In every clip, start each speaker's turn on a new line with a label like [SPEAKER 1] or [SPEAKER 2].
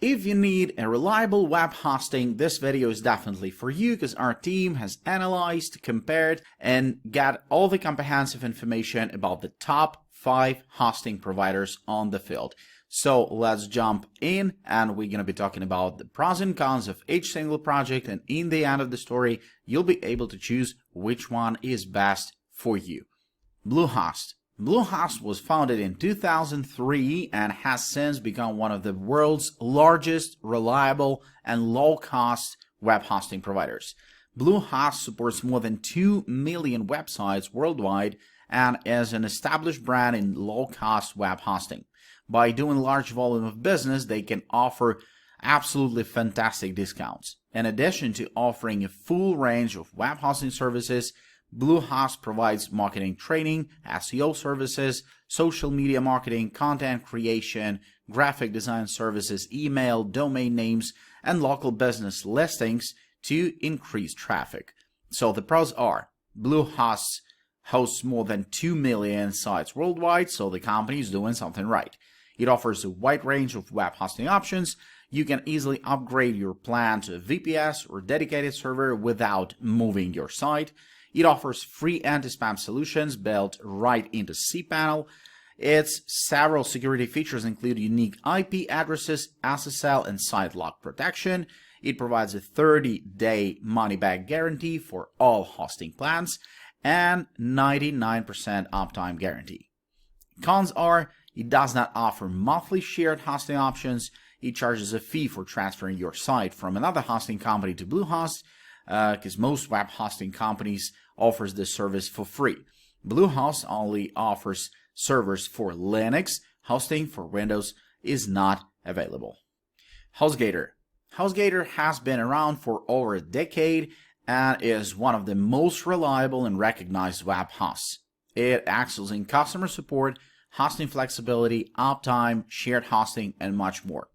[SPEAKER 1] If you need a reliable web hosting, this video is definitely for you because our team has analyzed, compared, and got all the comprehensive information about the top 5 hosting providers on the field. So let's jump in, and we're going to be talking about the pros and cons of each single project, and in the end of the story, you'll be able to choose which one is best for you. BlueHost. BlueHost was founded in 2003 and has since become one of the world's largest, reliable, and low-cost web hosting providers. BlueHost supports more than 2 million websites worldwide and is an established brand in low-cost web hosting. By doing large volume of business, they can offer absolutely fantastic discounts. In addition to offering a full range of web hosting services, BlueHost provides marketing training, SEO services, social media marketing, content creation, graphic design services, email, domain names, and local business listings to increase traffic. So the pros are, BlueHost hosts more than 2 million sites worldwide, so the company is doing something right. It offers a wide range of web hosting options. You can easily upgrade your plan to a VPS or dedicated server without moving your site. It offers free anti-spam solutions built right into cPanel. Its several security features include unique IP addresses, SSL, and site lock protection. It provides a 30-day money-back guarantee for all hosting plans and 99% uptime guarantee. Cons are, it does not offer monthly shared hosting options. It charges a fee for transferring your site from another hosting company to BlueHost, because most web hosting companies offers this service for free. BlueHost only offers servers for Linux. Hosting for Windows is not available. HostGator. HostGator has been around for over a decade and is one of the most reliable and recognized web hosts. It excels in customer support, hosting flexibility, uptime, shared hosting, and much more.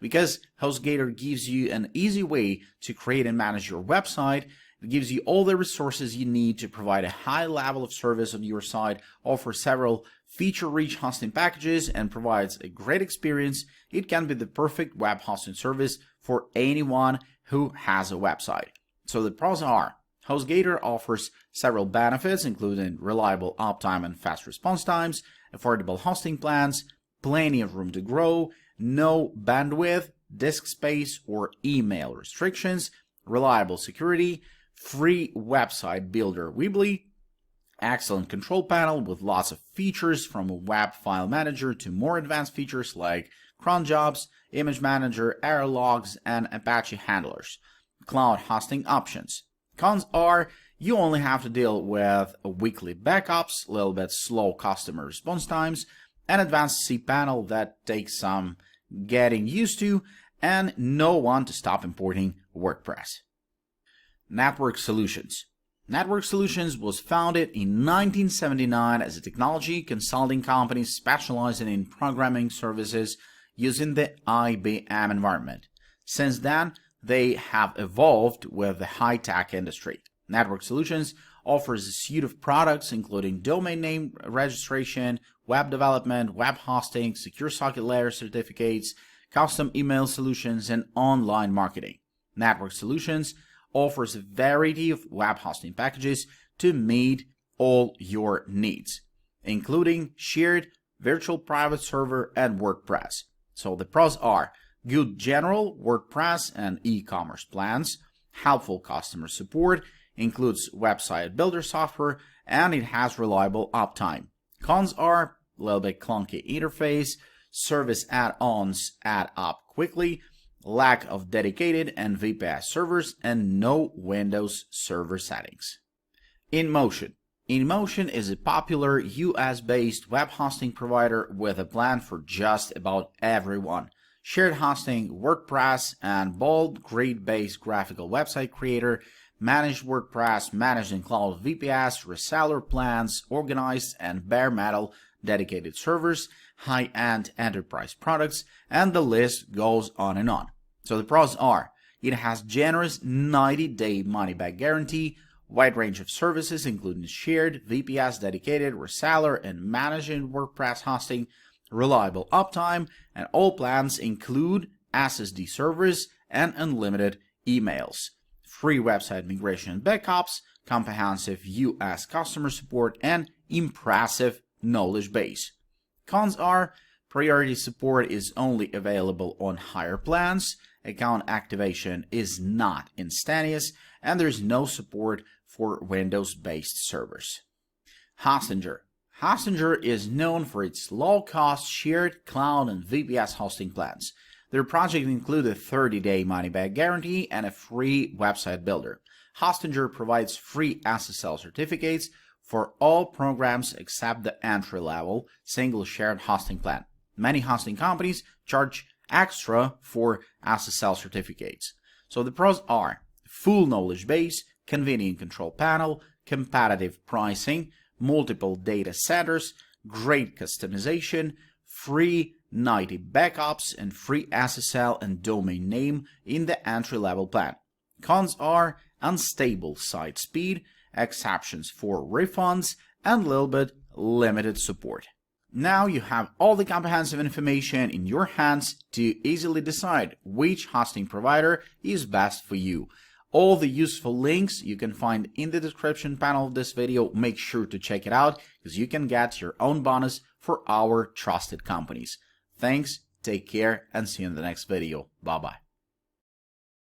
[SPEAKER 1] Because HostGator gives you an easy way to create and manage your website, it gives you all the resources you need to provide a high level of service on your site, offers several feature-rich hosting packages, and provides a great experience. It can be the perfect web hosting service for anyone who has a website. So the pros are, HostGator offers several benefits, including reliable uptime and fast response times, affordable hosting plans, plenty of room to grow, no bandwidth, disk space, or email restrictions, reliable security, free website builder Weebly, excellent control panel with lots of features from a web file manager to more advanced features like cron jobs, image manager, error logs, and Apache handlers, cloud hosting options. Cons are, you only have to deal with weekly backups, a little bit slow customer response times, an advanced cPanel that takes some getting used to, and no one to stop importing WordPress. Network Solutions. Network Solutions was founded in 1979 as a technology consulting company specializing in programming services using the IBM environment. Since then, they have evolved with the high-tech industry. Network Solutions offers a suite of products including domain name registration, web development, web hosting, secure socket layer certificates, custom email solutions, and online marketing. Network Solutions offers a variety of web hosting packages to meet all your needs, including shared, virtual private server, and WordPress. So the pros are good general WordPress and e-commerce plans, helpful customer support, includes website builder software, and it has reliable uptime. Cons are a little bit clunky interface, service add-ons add up quickly, lack of dedicated and VPS servers, and no Windows server settings. InMotion. InMotion is a popular US-based web hosting provider with a plan for just about everyone. Shared hosting, WordPress, and bold grid-based graphical website creator, managed WordPress, managed in cloud VPS, reseller plans, organized and bare metal dedicated servers, high-end enterprise products, and the list goes on and on. So the pros are, it has generous 90-day money-back guarantee, wide range of services including shared, VPS, dedicated, reseller, and managed WordPress hosting, reliable uptime, and all plans include SSD servers, and unlimited emails. Free website migration and backups, comprehensive US customer support, and impressive knowledge base. Cons are: priority support is only available on higher plans, account activation is not instantaneous, and there's no support for Windows-based servers. Hostinger. Hostinger is known for its low-cost shared cloud and VPS hosting plans. Their project includes a 30-day money-back guarantee and a free website builder. Hostinger provides free SSL certificates for all programs except the entry-level single shared hosting plan. Many hosting companies charge extra for SSL certificates. So the pros are: full knowledge base, convenient control panel, competitive pricing, multiple data centers, great customization, free 90 backups, and free SSL and domain name in the entry-level plan. Cons are: unstable site speed, exceptions for refunds, and a little bit limited support. Now you have all the comprehensive information in your hands to easily decide which hosting provider is best for you. All the useful links you can find in the description panel of this video. Make sure to check it out because you can get your own bonus for our trusted companies. Thanks, take care, and see you in the next video. Bye-bye.